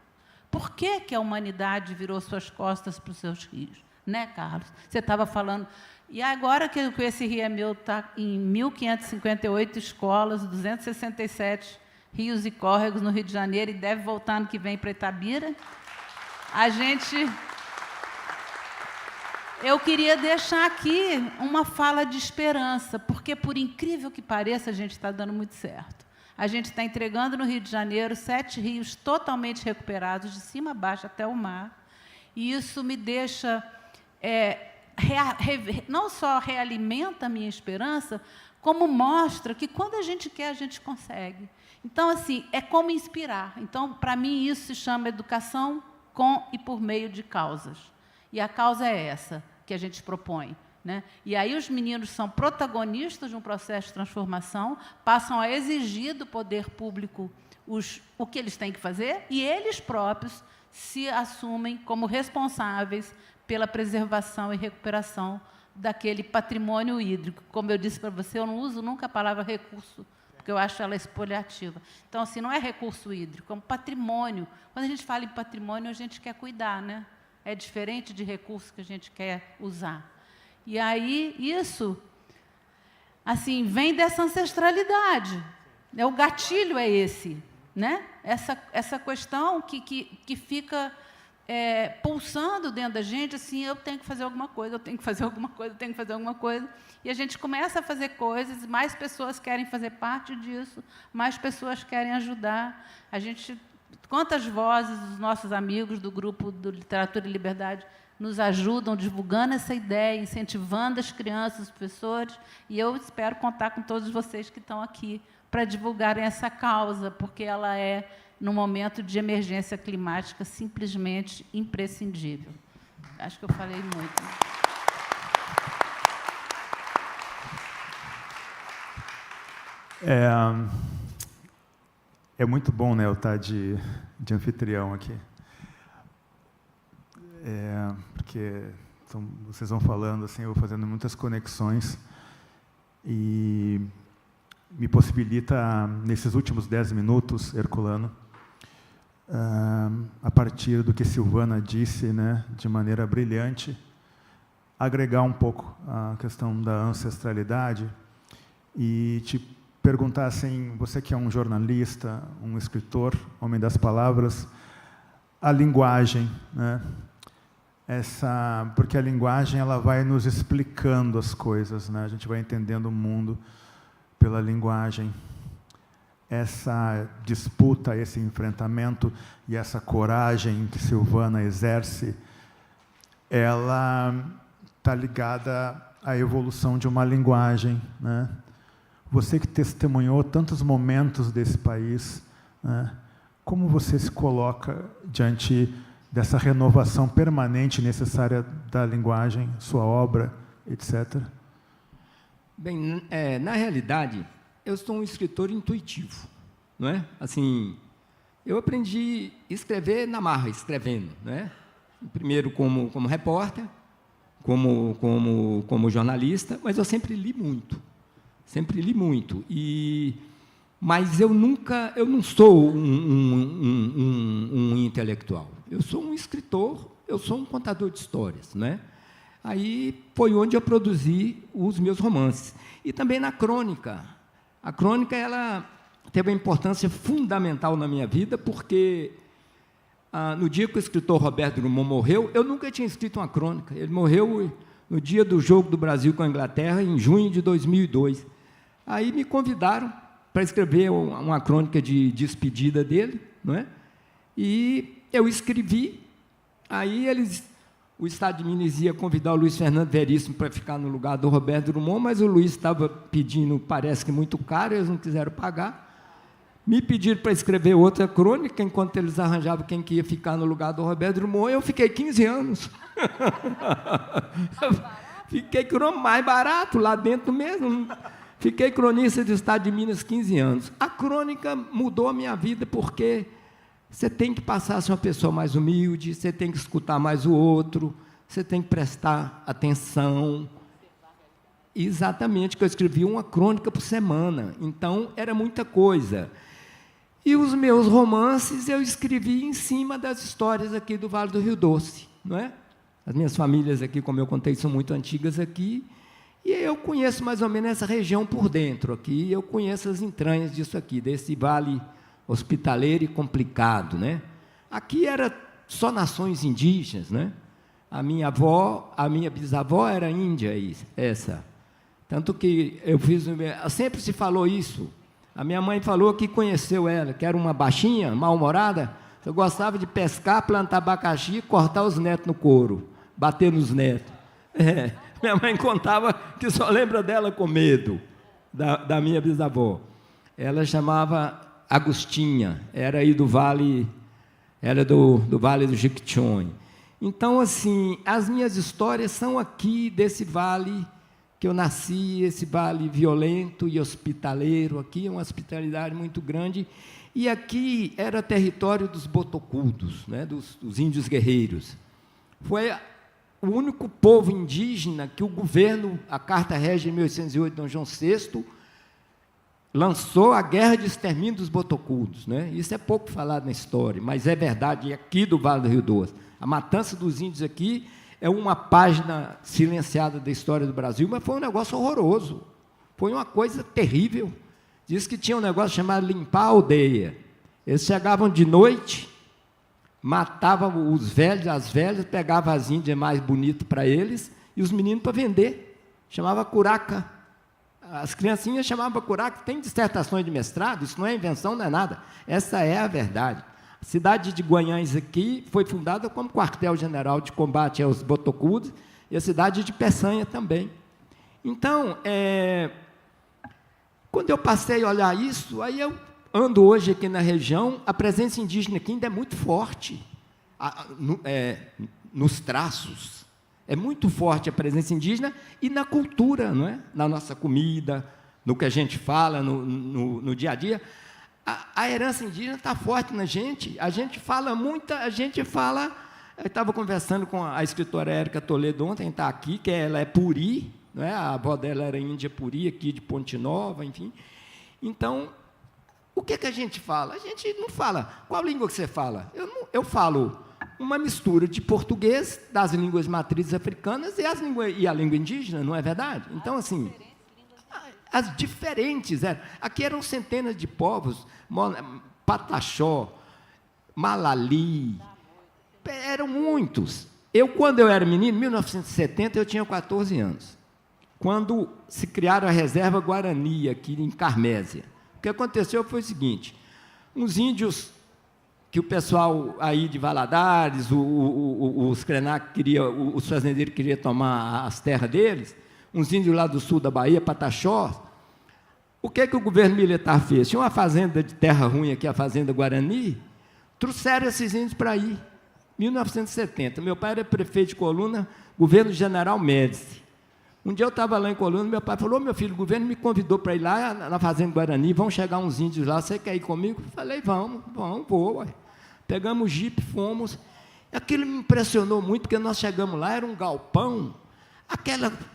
Por que a humanidade virou suas costas para os seus rios? Né, Carlos? Você estava falando. E agora que Esse Rio é Meu está em 1.558 escolas, 267 rios e córregos no Rio de Janeiro, e deve voltar ano que vem para Itabira. Eu queria deixar aqui uma fala de esperança, porque, por incrível que pareça, a gente está dando muito certo. A gente está entregando no Rio de Janeiro 7 rios totalmente recuperados, de cima a baixo até o mar, E isso me deixa, não só realimenta a minha esperança, como mostra que quando a gente quer, a gente consegue. Então, assim, é como inspirar. Então, para mim, isso se chama educação com e por meio de causas. E a causa é essa que a gente propõe, né? E aí os meninos são protagonistas de um processo de transformação, passam a exigir do poder público o que eles têm que fazer, e eles próprios se assumem como responsáveis pela preservação e recuperação daquele patrimônio hídrico. Como eu disse para você, eu não uso nunca a palavra recurso, porque eu acho ela expoliativa. Então, assim, não é recurso hídrico, é um patrimônio. Quando a gente fala em patrimônio, a gente quer cuidar, né? É diferente de recurso que a gente quer usar. E aí, isso, assim, vem dessa ancestralidade. O gatilho é esse, né? Essa questão que fica pulsando dentro da gente, assim, eu tenho que fazer alguma coisa, eu tenho que fazer alguma coisa, eu tenho que fazer alguma coisa. E a gente começa a fazer coisas, mais pessoas querem fazer parte disso, mais pessoas querem ajudar. Quantas vozes dos nossos amigos do grupo do Literatura e Liberdade nos ajudam divulgando essa ideia, incentivando as crianças, os professores, e eu espero contar com todos vocês que estão aqui para divulgarem essa causa, porque ela é, num momento de emergência climática, simplesmente imprescindível. Acho que eu falei muito. É muito bom, né, eu estar de anfitrião aqui. Porque vocês vão falando, assim, eu vou fazendo muitas conexões e me possibilita, nesses últimos 10 minutos, Herculano, a partir do que Silvana disse, né, de maneira brilhante, agregar um pouco a questão da ancestralidade e te perguntar assim, você que é um jornalista, um escritor, homem das palavras, a linguagem, né? Porque a linguagem ela vai nos explicando as coisas, né? A gente vai entendendo o mundo pela linguagem. Essa disputa, esse enfrentamento e essa coragem que Silvana exerce, ela está ligada à evolução de uma linguagem, né? Você que testemunhou tantos momentos desse país, né? Como você se coloca diante dessa renovação permanente necessária da linguagem, sua obra, etc.? Bem, na realidade, eu sou um escritor intuitivo, não é? Assim, eu aprendi a escrever na marra, escrevendo, não é? Primeiro como repórter, como jornalista, mas eu sempre li muito. Mas eu não sou um intelectual. Eu sou um escritor, eu sou um contador de histórias, né? Aí foi onde eu produzi os meus romances. E também na crônica. A crônica ela teve uma importância fundamental na minha vida, porque no dia que o escritor Roberto Drummond morreu, eu nunca tinha escrito uma crônica. Ele morreu no dia do jogo do Brasil com a Inglaterra, em junho de 2002. Aí me convidaram para escrever uma crônica de despedida dele, não é? E eu escrevi. Aí o Estado de Minas ia convidar o Luiz Fernando Veríssimo para ficar no lugar do Roberto Drummond, mas o Luiz estava pedindo, parece que muito caro, eles não quiseram pagar. Me pediram para escrever outra crônica, enquanto eles arranjavam quem que ia ficar no lugar do Roberto Drummond. Eu fiquei 15 anos. Fiquei mais barato, lá dentro mesmo. Fiquei cronista do Estado de Minas 15 anos. A crônica mudou a minha vida, porque você tem que passar a ser uma pessoa mais humilde, você tem que escutar mais o outro, você tem que prestar atenção. Exatamente, que eu escrevi uma crônica por semana, então era muita coisa. E os meus romances eu escrevi em cima das histórias aqui do Vale do Rio Doce, não é? As minhas famílias aqui, como eu contei, são muito antigas aqui, e eu conheço mais ou menos essa região por dentro aqui, eu conheço as entranhas disso aqui, desse vale hospitaleiro e complicado, né? Aqui era só nações indígenas, né? A minha bisavó era índia, essa. Tanto que sempre se falou isso. A minha mãe falou que conheceu ela, que era uma baixinha, mal-humorada, Eu gostava de pescar, plantar abacaxi e cortar os netos no couro, bater nos netos. Minha mãe contava que só lembra dela com medo, da minha bisavó. Ela chamava Agostinha, era aí do Vale, era do Vale do Jequitinhonha. Então, assim, as minhas histórias são aqui desse vale que eu nasci, esse vale violento e hospitaleiro. Aqui é uma hospitalidade muito grande. E aqui era território dos botocudos, né, dos índios guerreiros. Foi o único povo indígena que o governo, a Carta Régia de 1808, Dom João VI, lançou a guerra de extermínio dos botocudos, né? Isso é pouco falado na história, mas é verdade, aqui do Vale do Rio Doce. A matança dos índios aqui é uma página silenciada da história do Brasil, mas foi um negócio horroroso, foi uma coisa terrível. Diz que tinha um negócio chamado limpar a aldeia. Eles chegavam de noite, matavam os velhos, as velhas, pegavam as índias mais bonitas para eles e os meninos para vender. Chamava curaca. As criancinhas chamavam curaca. Tem dissertações de mestrado, isso não é invenção, não é nada. Essa é a verdade. A cidade de Guanhães aqui foi fundada como quartel-general de combate aos botocudos e a cidade de Peçanha também. Então, quando eu passei a olhar isso, aí eu ando hoje aqui na região, a presença indígena aqui ainda é muito forte, nos traços. É muito forte a presença indígena e na cultura, não é? Na nossa comida, no que a gente fala, no dia a dia. A herança indígena está forte na gente. A gente fala muito, eu estava conversando com a escritora Érica Toledo ontem, está aqui, que ela é Puri, não é? A avó dela era índia Puri, aqui de Ponte Nova, enfim. Então, o que a gente fala? A gente não fala. Qual língua que você fala? Eu falo uma mistura de português, das línguas matrizes africanas e a língua indígena, não é verdade? Então, assim, as diferentes. Aqui eram centenas de povos, Pataxó, Malali, eram muitos. Quando eu era menino, em 1970, eu tinha 14 anos. Quando se criaram a reserva Guarani, aqui em Carmésia. O que aconteceu foi o seguinte, uns índios que o pessoal aí de Valadares, os Krenak os fazendeiros queriam tomar as terras deles, uns índios lá do sul da Bahia, Pataxó. O que o governo militar fez? Tinha uma fazenda de terra ruim aqui, a Fazenda Guarani, trouxeram esses índios para aí, 1970. Meu pai era prefeito de Coluna, governo General Médici. Um dia eu estava lá em Coluna, meu pai falou, meu filho, o governo me convidou para ir lá na Fazenda Guarani, vão chegar uns índios lá, você quer ir comigo? Eu falei, vamos, vou. Ué. Pegamos o jipe, fomos. Aquilo me impressionou muito, porque nós chegamos lá, era um galpão,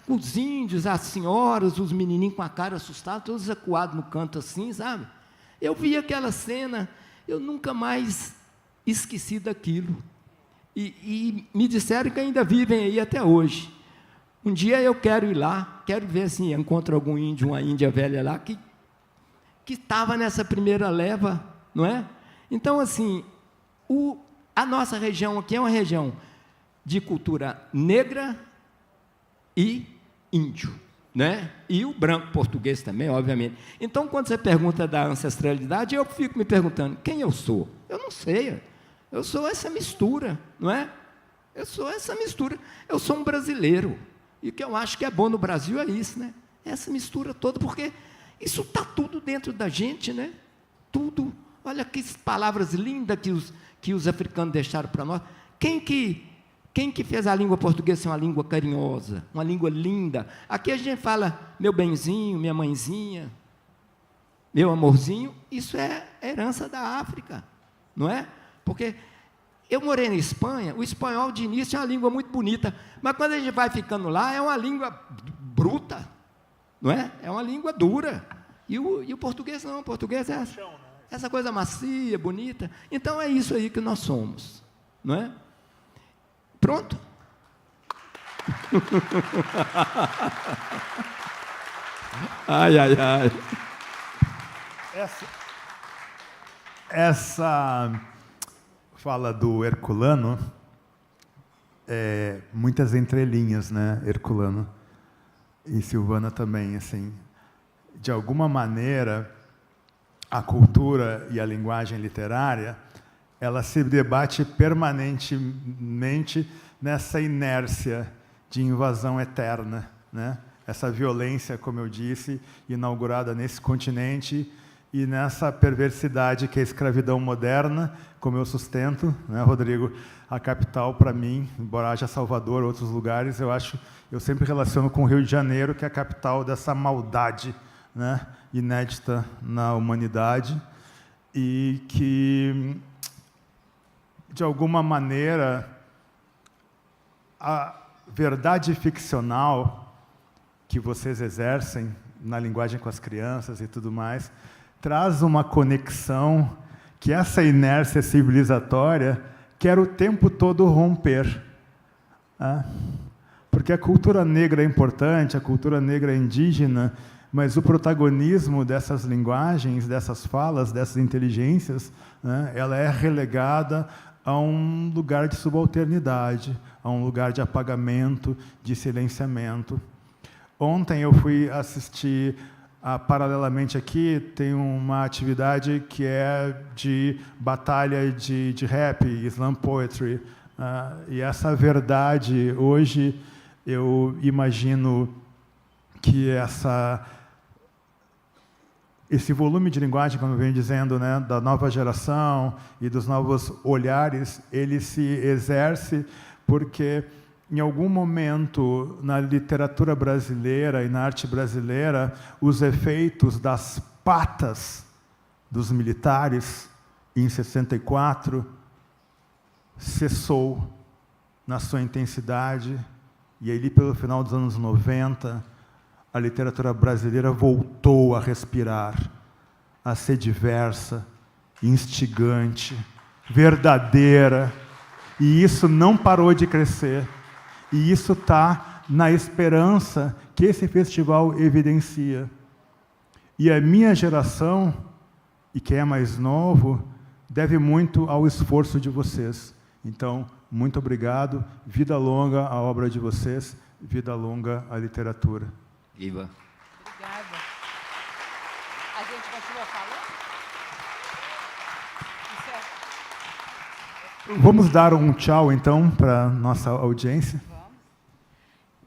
os índios, as senhoras, os menininhos com a cara assustados, todos acuados no canto assim, sabe? Eu vi aquela cena, eu nunca mais esqueci daquilo. E me disseram que ainda vivem aí até hoje. Um dia eu quero ir lá, quero ver se encontro algum índio, uma índia velha lá, que estava nessa primeira leva, não é? Então, assim, a nossa região aqui é uma região de cultura negra e índio, né? E o branco português também, obviamente. Então, quando você pergunta da ancestralidade, eu fico me perguntando, quem eu sou? Eu não sei, eu sou essa mistura, não é? Eu sou essa mistura, eu sou um brasileiro. E o que eu acho que é bom no Brasil é isso, né? Essa mistura toda, porque isso está tudo dentro da gente, né? Tudo. Olha que palavras lindas que os africanos deixaram para nós. Quem que fez a língua portuguesa ser uma língua carinhosa, uma língua linda? Aqui a gente fala meu benzinho, minha mãezinha, meu amorzinho. Isso é herança da África, não é? Porque eu morei na Espanha, o espanhol de início é uma língua muito bonita, mas quando a gente vai ficando lá, é uma língua bruta, não é? É uma língua dura. E o português não, o português é essa coisa macia, bonita. Então é isso aí que nós somos, não é? Pronto? Ai. Essa fala do Herculano, muitas entrelinhas, né? Herculano e Silvana também, assim, de alguma maneira, a cultura e a linguagem literária, ela se debate permanentemente nessa inércia de invasão eterna, né? Essa violência, como eu disse, inaugurada nesse continente e nessa perversidade que é a escravidão moderna, como eu sustento, né, Rodrigo? A capital, para mim, embora haja Salvador ou outros lugares, eu sempre relaciono com o Rio de Janeiro, que é a capital dessa maldade, né, inédita na humanidade, e que, de alguma maneira, a verdade ficcional que vocês exercem na linguagem com as crianças e tudo mais, traz uma conexão que essa inércia civilizatória quer o tempo todo romper. Porque a cultura negra é importante, a cultura negra é indígena, mas o protagonismo dessas linguagens, dessas falas, dessas inteligências, né, ela é relegada a um lugar de subalternidade, a um lugar de apagamento, de silenciamento. Ontem eu fui assistir, paralelamente aqui, tem uma atividade que é de batalha de rap, slam poetry. E essa verdade, hoje, eu imagino que esse volume de linguagem, como eu venho dizendo, né, da nova geração e dos novos olhares, ele se exerce porque, em algum momento, na literatura brasileira e na arte brasileira, os efeitos das patas dos militares, em 64, cessou na sua intensidade, e ali, pelo final dos anos 90, a literatura brasileira voltou a respirar, a ser diversa, instigante, verdadeira, e isso não parou de crescer. E isso está na esperança que esse festival evidencia. E a minha geração, e quem é mais novo, deve muito ao esforço de vocês. Então, muito obrigado. Vida longa à obra de vocês, vida longa à literatura. Viva. Obrigada. A gente continua falando? Vamos dar um tchau, então, para a nossa audiência?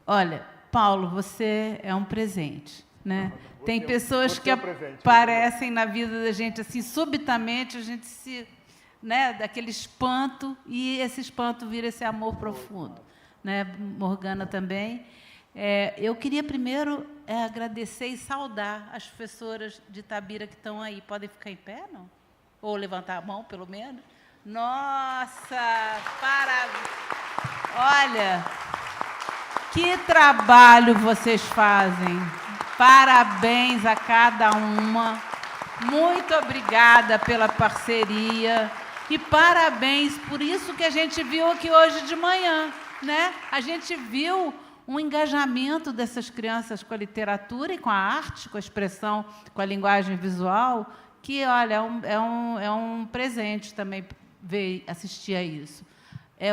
Olha, Paulo, você é um presente, né? Tem pessoas que aparecem na vida da gente assim, subitamente a gente se, né, daquele espanto, e esse espanto vira esse amor profundo, né? Morgana também. Eu queria primeiro agradecer e saudar as professoras de Itabira que estão aí. Podem ficar em pé, não? Ou levantar a mão, pelo menos? Nossa, parabéns! Olha, que trabalho vocês fazem! Parabéns a cada uma. Muito obrigada pela parceria e parabéns por isso que a gente viu aqui hoje de manhã, né? A gente viu um engajamento dessas crianças com a literatura e com a arte, com a expressão, com a linguagem visual, que, olha, é um presente também ver, assistir a isso.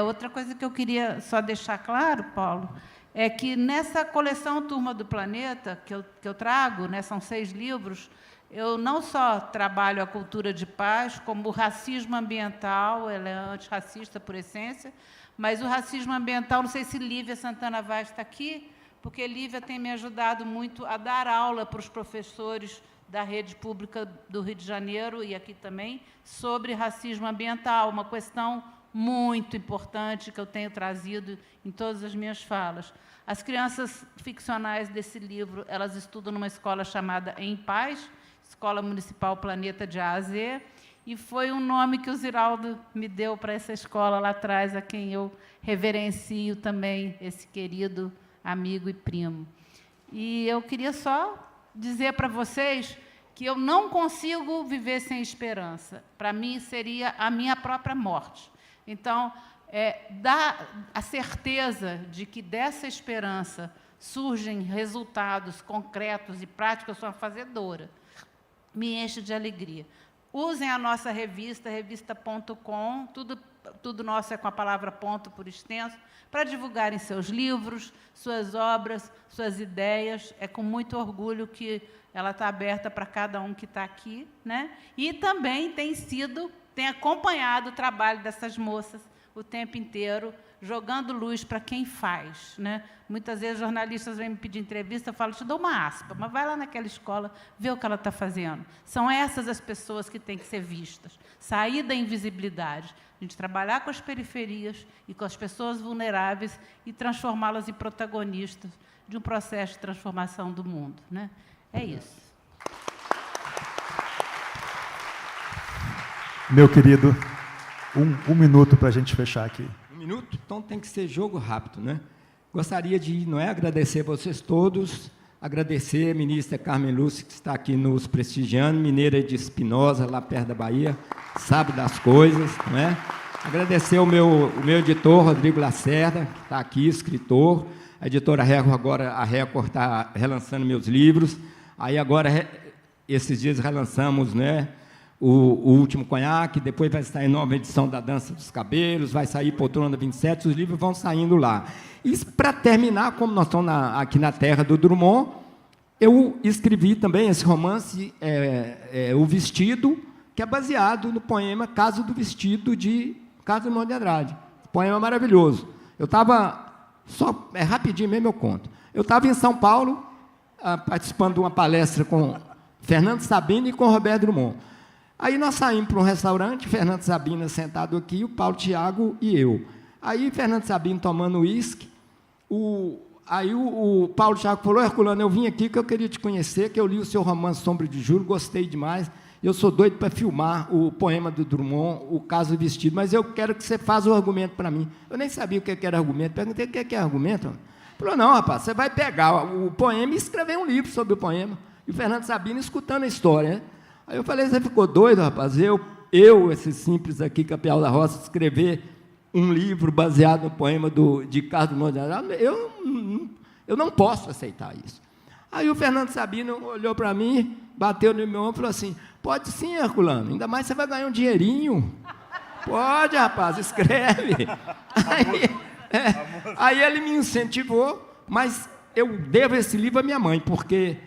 Outra coisa que eu queria só deixar claro, Paulo, é que nessa coleção Turma do Planeta, que eu trago, né, são 6 livros, eu não só trabalho a cultura de paz, como o racismo ambiental, ela é antirracista por essência, mas o racismo ambiental, não sei se Lívia Santana Vaz está aqui, porque Lívia tem me ajudado muito a dar aula para os professores da rede pública do Rio de Janeiro, e aqui também, sobre racismo ambiental, uma questão muito importante que eu tenho trazido em todas as minhas falas. As crianças ficcionais desse livro, elas estudam numa escola chamada Em Paz, Escola Municipal Planeta de A a Z, e foi um nome que o Ziraldo me deu para essa escola lá atrás, a quem eu reverencio também, esse querido amigo e primo. E eu queria só dizer para vocês que eu não consigo viver sem esperança. Para mim, seria a minha própria morte. Então, dar a certeza de que dessa esperança surgem resultados concretos e práticos, eu sou uma fazedora, me enche de alegria. Usem a nossa revista, revista.com, tudo nosso é com a palavra ponto por extenso, para divulgarem seus livros, suas obras, suas ideias. É com muito orgulho que ela está aberta para cada um que está aqui, né? E também tem sido tem acompanhado o trabalho dessas moças o tempo inteiro, jogando luz para quem faz, né? Muitas vezes jornalistas vêm me pedir entrevista, eu falo, te dou uma aspa, mas vai lá naquela escola, vê o que ela está fazendo. São essas as pessoas que têm que ser vistas. Sair da invisibilidade, a gente trabalhar com as periferias e com as pessoas vulneráveis e transformá-las em protagonistas de um processo de transformação do mundo, né? É isso. Meu querido, um minuto para a gente fechar aqui. Um minuto? Então tem que ser jogo rápido, né? Gostaria de, agradecer a vocês todos, agradecer a ministra Carmen Lúcia, que está aqui nos prestigiando, mineira de Espinosa, lá perto da Bahia, sabe das coisas, né? Agradecer o meu editor, Rodrigo Lacerda, que está aqui, escritor, a editora Record, agora a Record está relançando meus livros, aí agora, esses dias, relançamos, né, o Último Conhaque, depois vai sair nova edição da Dança dos Cabelos, vai sair Poltrona 27, os livros vão saindo lá. E, para terminar, como nós estamos aqui na terra do Drummond, eu escrevi também esse romance, O Vestido, que é baseado no poema Casa do Vestido, de Carlos Drummond de Andrade. Poema maravilhoso. Eu estava, rapidinho mesmo eu conto, eu estava em São Paulo, participando de uma palestra com Fernando Sabino e com Roberto Drummond. Aí nós saímos para um restaurante, Fernando Sabino sentado aqui, o Paulo Thiago e eu. Aí Fernando Sabino tomando uísque, aí o Paulo Thiago falou, Herculano, eu vim aqui que eu queria te conhecer, que eu li o seu romance Sombra de Julho, gostei demais, eu sou doido para filmar o poema do Drummond, O Caso Vestido, mas eu quero que você faça o argumento para mim. Eu nem sabia o que era argumento, perguntei o que é argumento. Ele falou, não, rapaz, você vai pegar o poema e escrever um livro sobre o poema. E o Fernando Sabino escutando a história, né? Aí eu falei, você ficou doido, rapaz? Eu esse simples aqui, Capial da Roça, escrever um livro baseado no poema de Carlos Drummond de Andrade, eu não posso aceitar isso. Aí o Fernando Sabino olhou para mim, bateu no meu ombro e falou assim, pode sim, Herculano, ainda mais você vai ganhar um dinheirinho. Pode, rapaz, escreve. Aí ele me incentivou, mas eu devo esse livro à minha mãe, porque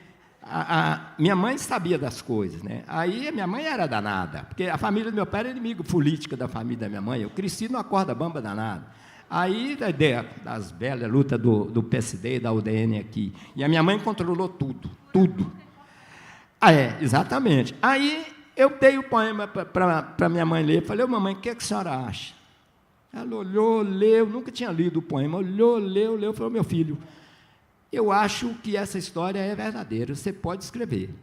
minha mãe sabia das coisas, né? Aí a minha mãe era danada, porque a família do meu pai era inimigo política da família da minha mãe, eu cresci numa corda bamba danada. Aí, a ideia das velhas lutas do PSD e da UDN aqui, e a minha mãe controlou tudo. Exatamente. Aí eu dei o poema para minha mãe ler, falei, mamãe, o que a senhora acha? Ela olhou, leu, nunca tinha lido o poema, olhou, leu, falou, meu filho, eu acho que essa história é verdadeira, você pode escrever.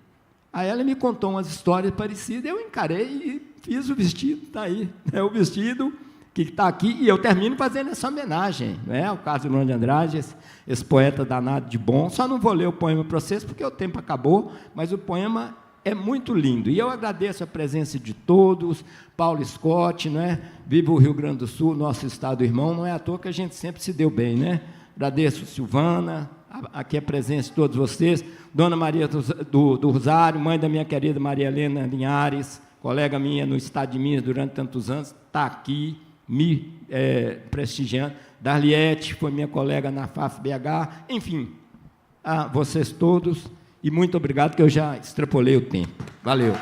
Aí ela me contou umas histórias parecidas, eu encarei e fiz o vestido, está aí, é o vestido que está aqui, e eu termino fazendo essa homenagem, né, ao Carlos Drummond de Andrade, esse poeta danado de bom. Só não vou ler o poema para vocês, porque o tempo acabou, mas o poema é muito lindo, e eu agradeço a presença de todos, Paulo Scott, né, viva o Rio Grande do Sul, nosso estado irmão, não é à toa que a gente sempre se deu bem, né? Agradeço Silvana, aqui a presença de todos vocês, Dona Maria do Rosário, mãe da minha querida Maria Helena Linhares, colega minha no estado de Minas durante tantos anos, está aqui me prestigiando, Darliette foi minha colega na FAF-BH, enfim, a vocês todos, e muito obrigado, que eu já extrapolei o tempo. Valeu.